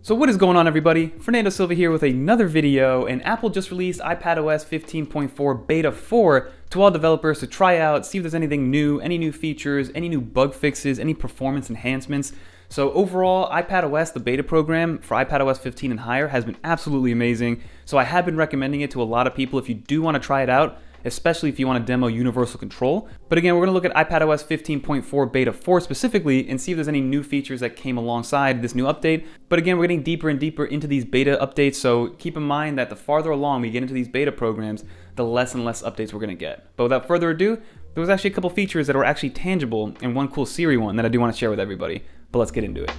So what is going on, everybody? Fernando Silva here with another video, and Apple just released iPadOS 15.4 Beta 4 to all developers to try out, see if there's anything new, any new features, any new bug fixes, any performance enhancements. So overall, iPadOS, the beta program for iPadOS 15 and higher, has been absolutely amazing. So I have been recommending it to a lot of people if you do want to try it out, especially if you want to demo universal control. But again, we're going to look at iPadOS 15.4 Beta 4 specifically and see if there's any new features that came alongside this new update. But again, we're getting deeper and deeper into these beta updates, so keep in mind that the farther along we get into these beta programs, the less and less updates we're going to get. But without further ado, there was actually a couple features that were actually tangible and one cool Siri one that I do want to share with everybody. But let's get into it.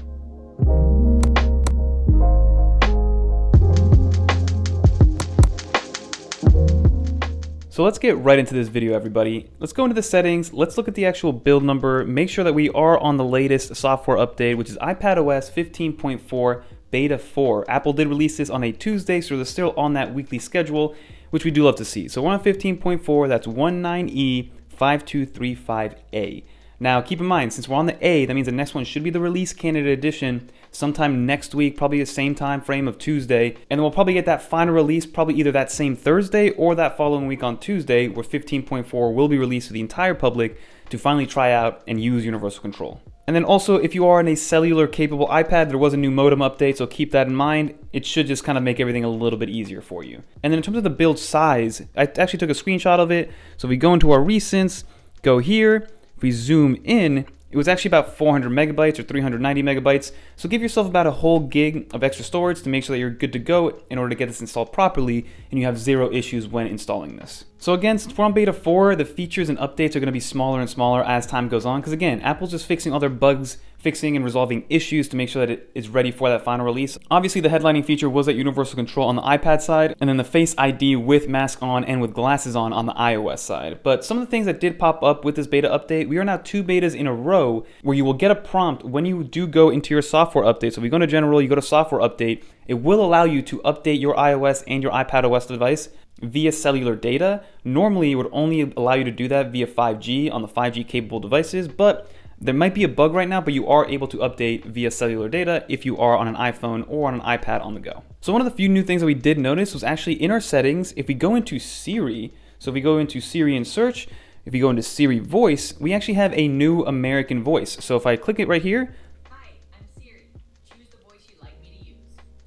So let's get right into this video, everybody. Let's go into the settings, let's look at the actual build number, make sure that we are on the latest software update, which is iPadOS 15.4 Beta 4. Apple did release this on a Tuesday, so they're still on that weekly schedule, which we do love to see. So we're on 15.4, that's 19E5235A. Now, keep in mind, since we're on the A, that means the next one should be the release candidate edition sometime next week, probably the same time frame of Tuesday. And then we'll probably get that final release probably either that same Thursday or that following week on Tuesday, where 15.4 will be released to the entire public to finally try out and use universal control. And then also, if you are on a cellular capable iPad, there was a new modem update, so keep that in mind. It should just kind of make everything a little bit easier for you. And then in terms of the build size, I actually took a screenshot of it. So we go into our recents, go here. If we zoom in, it was actually about 400 megabytes or 390 megabytes. So give yourself about a whole gig of extra storage to make sure that you're good to go in order to get this installed properly and you have zero issues when installing this. So again, since we're on beta 4, the features and updates are going to be smaller and smaller as time goes on. Because again, Apple's just fixing all their bugs, fixing and resolving issues to make sure that it is ready for that final release. Obviously, the headlining feature was that universal control on the iPad side, and then the Face ID with mask on and with glasses on the iOS side. But some of the things that did pop up with this beta update, we are now 2 betas in a row where you will get a prompt when you do go into your software update. So if you go to General, you go to Software Update, it will allow you to update your iOS and your iPadOS device via cellular data. Normally, it would only allow you to do that via 5G on the 5G capable devices, but there might be a bug right now, but you are able to update via cellular data if you are on an iPhone or on an iPad on the go. So one of the few new things that we did notice was actually in our settings, if we go into Siri, so if we go into Siri and search, if you go into Siri voice, we actually have a new American voice. So if I click it right here, hi, I'm Siri. Choose the voice you'd like me to use.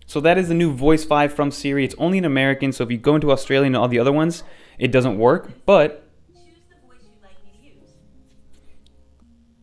So that is the new voice 5 from Siri. It's only in American, so if you go into Australian and all the other ones, it doesn't work, but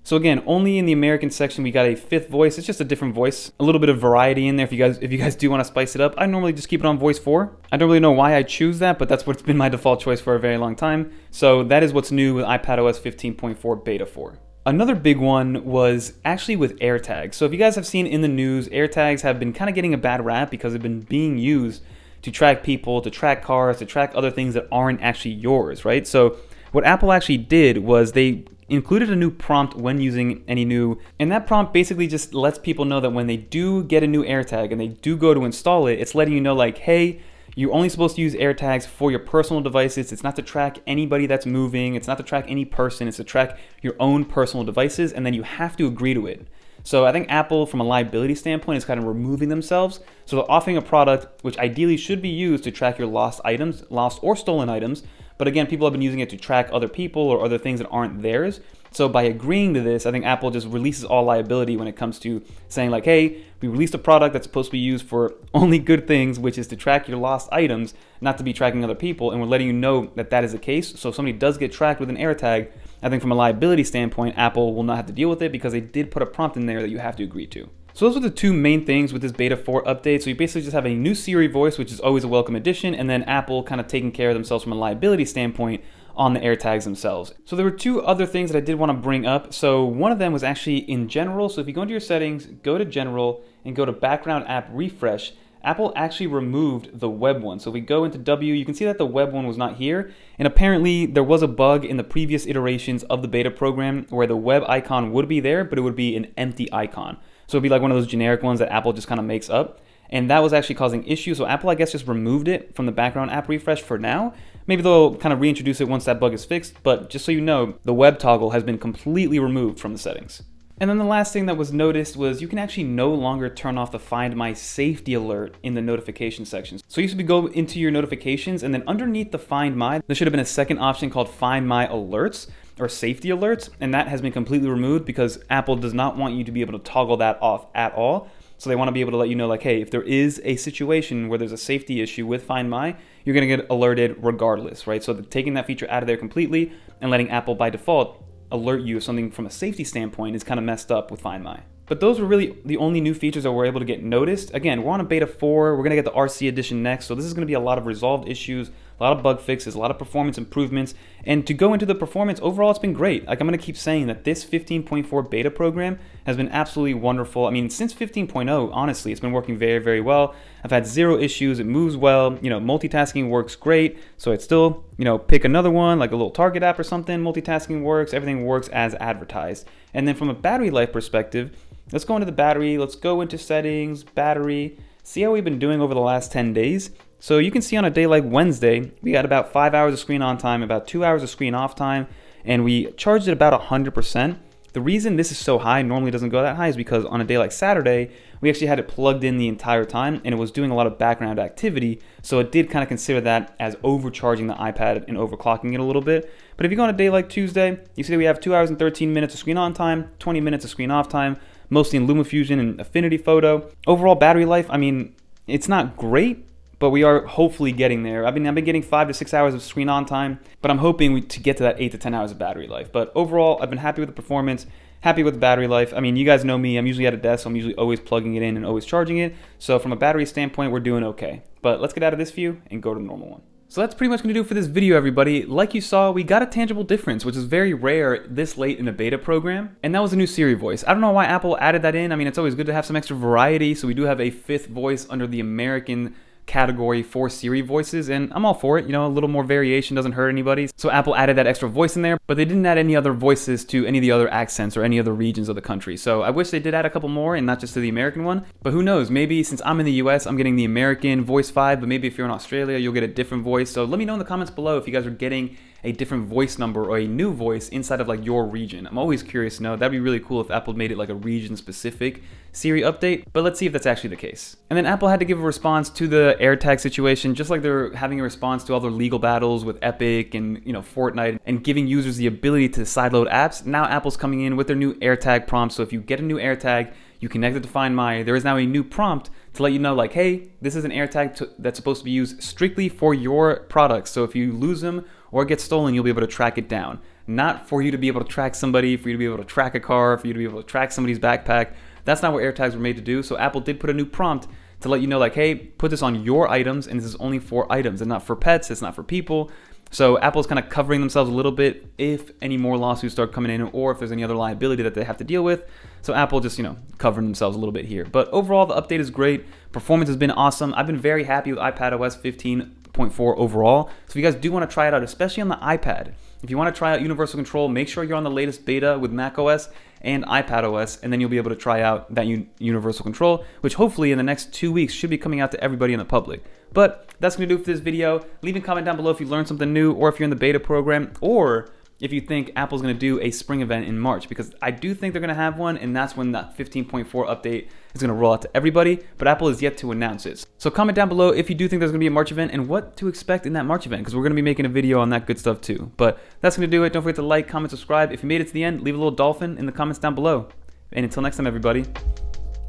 so again, only in the American section we got a 5th voice. It's just a different voice, a little bit of variety in there if you guys do want to spice it up. I normally just keep it on voice 4. I don't really know why I choose that, but that's what's been my default choice for a very long time. So that is what's new with iPadOS 15.4 Beta 4. Another big one was actually with AirTags. So if you guys have seen in the news, AirTags have been kind of getting a bad rap because they've been being used to track people, to track cars, to track other things that aren't actually yours, right? So what Apple actually did was they included a new prompt when using any new, and that prompt basically just lets people know that when they do get a new AirTag and they do go to install it, it's letting you know like, hey, you're only supposed to use AirTags for your personal devices. It's not to track anybody that's moving. It's not to track any person. It's to track your own personal devices, and then you have to agree to it. So I think Apple, from a liability standpoint, is kind of removing themselves. So they're offering a product which ideally should be used to track your lost items, lost or stolen items. But again, people have been using it to track other people or other things that aren't theirs. So by agreeing to this, I think Apple just releases all liability when it comes to saying like, hey, we released a product that's supposed to be used for only good things, which is to track your lost items, not to be tracking other people. And we're letting you know that that is the case. So if somebody does get tracked with an AirTag, I think from a liability standpoint, Apple will not have to deal with it because they did put a prompt in there that you have to agree to. So those are the 2 main things with this Beta 4 update. So you basically just have a new Siri voice, which is always a welcome addition, and then Apple kind of taking care of themselves from a liability standpoint on the AirTags themselves. So there were 2 other things that I did want to bring up. So one of them was actually in general. So if you go into your settings, go to general and go to background app refresh, Apple actually removed the web one. So if we go into W, you can see that the web one was not here. And apparently there was a bug in the previous iterations of the beta program where the web icon would be there, but it would be an empty icon. So it'd be like one of those generic ones that Apple just kind of makes up. And that was actually causing issues. So Apple, I guess, just removed it from the background app refresh for now. Maybe they'll kind of reintroduce it once that bug is fixed. But just so you know, the web toggle has been completely removed from the settings. And then the last thing that was noticed was you can actually no longer turn off the Find My Safety alert in the notification section. So you used to go into your notifications, and then underneath the Find My, there should have been a second option called Find My Alerts or Safety Alerts, and that has been completely removed because Apple does not want you to be able to toggle that off at all. So they want to be able to let you know, like, hey, if there is a situation where there's a safety issue with Find My, you're going to get alerted regardless, right? So taking that feature out of there completely and letting Apple by default alert you if something from a safety standpoint is kind of messed up with Find My. But those were really the only new features that we're able to get noticed. Again, we're on a beta 4. We're going to get the RC edition next. So this is going to be a lot of resolved issues, a lot of bug fixes, a lot of performance improvements. And to go into the performance, overall, it's been great. Like, I'm going to keep saying that this 15.4 beta program has been absolutely wonderful. I mean, since 15.0, honestly, it's been working very, very well. I've had zero issues. It moves well. You know, multitasking works great. So it's still, you know, pick another one, like a little Target app or something. Multitasking works. Everything works as advertised. And then from a battery life perspective, let's go into the battery. Let's go into settings, battery, see how we've been doing over the last 10 days. So you can see on a day like Wednesday, we got about 5 hours of screen on time, about 2 hours of screen off time, and we charged it about 100%. The reason this is so high, normally doesn't go that high, is because on a day like Saturday, we actually had it plugged in the entire time, and it was doing a lot of background activity, so it did kind of consider that as overcharging the iPad and overclocking it a little bit. But if you go on a day like Tuesday, you see that we have 2 hours and 13 minutes of screen on time, 20 minutes of screen off time, mostly in LumaFusion and Affinity Photo. Overall battery life, I mean, it's not great, but we are hopefully getting there. I've been getting 5 to 6 hours of screen on time, but I'm hoping to get to that 8 to 10 hours of battery life. But overall, I've been happy with the performance, happy with the battery life. I mean, you guys know me, I'm usually at a desk, so I'm usually always plugging it in and always charging it. So from a battery standpoint, we're doing okay. But let's get out of this view and go to the normal one. So that's pretty much going to do it for this video, everybody. Like you saw, we got a tangible difference, which is very rare this late in the beta program. And that was a new Siri voice. I don't know why Apple added that in. I mean, it's always good to have some extra variety. So we do have a 5th voice under the American category for Siri voices, and I'm all for it. You know, a little more variation doesn't hurt anybody. So Apple added that extra voice in there, but they didn't add any other voices to any of the other accents or any other regions of the country. So I wish they did add a couple more and not just to the American one. But who knows, maybe since I'm in the US, I'm getting the American voice 5, but maybe if you're in Australia, you'll get a different voice. So let me know in the comments below if you guys are getting a different voice number or a new voice inside of like your region. I'm always curious to know. That'd be really cool if Apple made it like a region specific Siri update, but let's see if that's actually the case. And then Apple had to give a response to the AirTag situation, just like they're having a response to all their legal battles with Epic and, you know, Fortnite and giving users the ability to sideload apps. Now Apple's coming in with their new AirTag prompt. So if you get a new AirTag, you connect it to Find My, there is now a new prompt to let you know, like, hey, this is an AirTag that's supposed to be used strictly for your products. So if you lose them or get stolen, you'll be able to track it down. Not for you to be able to track somebody, for you to be able to track a car, for you to be able to track somebody's backpack. That's not what AirTags were made to do. So Apple did put a new prompt to let you know, like, hey, put this on your items, and this is only for items and not for pets, it's not for people. So Apple's kind of covering themselves a little bit if any more lawsuits start coming in or if there's any other liability that they have to deal with. So Apple just, you know, covering themselves a little bit here. But overall, the update is great. Performance has been awesome. I've been very happy with iPadOS 15.4 overall. So if you guys do want to try it out, especially on the iPad, if you want to try out Universal Control, make sure you're on the latest beta with macOS and iPadOS, and then you'll be able to try out that Universal Control, which hopefully in the next 2 weeks should be coming out to everybody in the public. But that's going to do it for this video. Leave a comment down below if you learned something new, or if you're in the beta program, or if you think Apple's going to do a spring event in March, because I do think they're going to have one, and that's when that 15.4 update is going to roll out to everybody, but Apple is yet to announce it. So comment down below if you do think there's going to be a March event and what to expect in that March event, because we're going to be making a video on that good stuff too. But that's going to do it. Don't forget to like, comment, subscribe. If you made it to the end, leave a little dolphin in the comments down below. And until next time, everybody,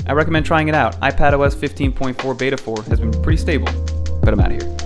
I recommend trying it out. iPadOS 15.4 Beta 4 has been pretty stable, but I'm out of here.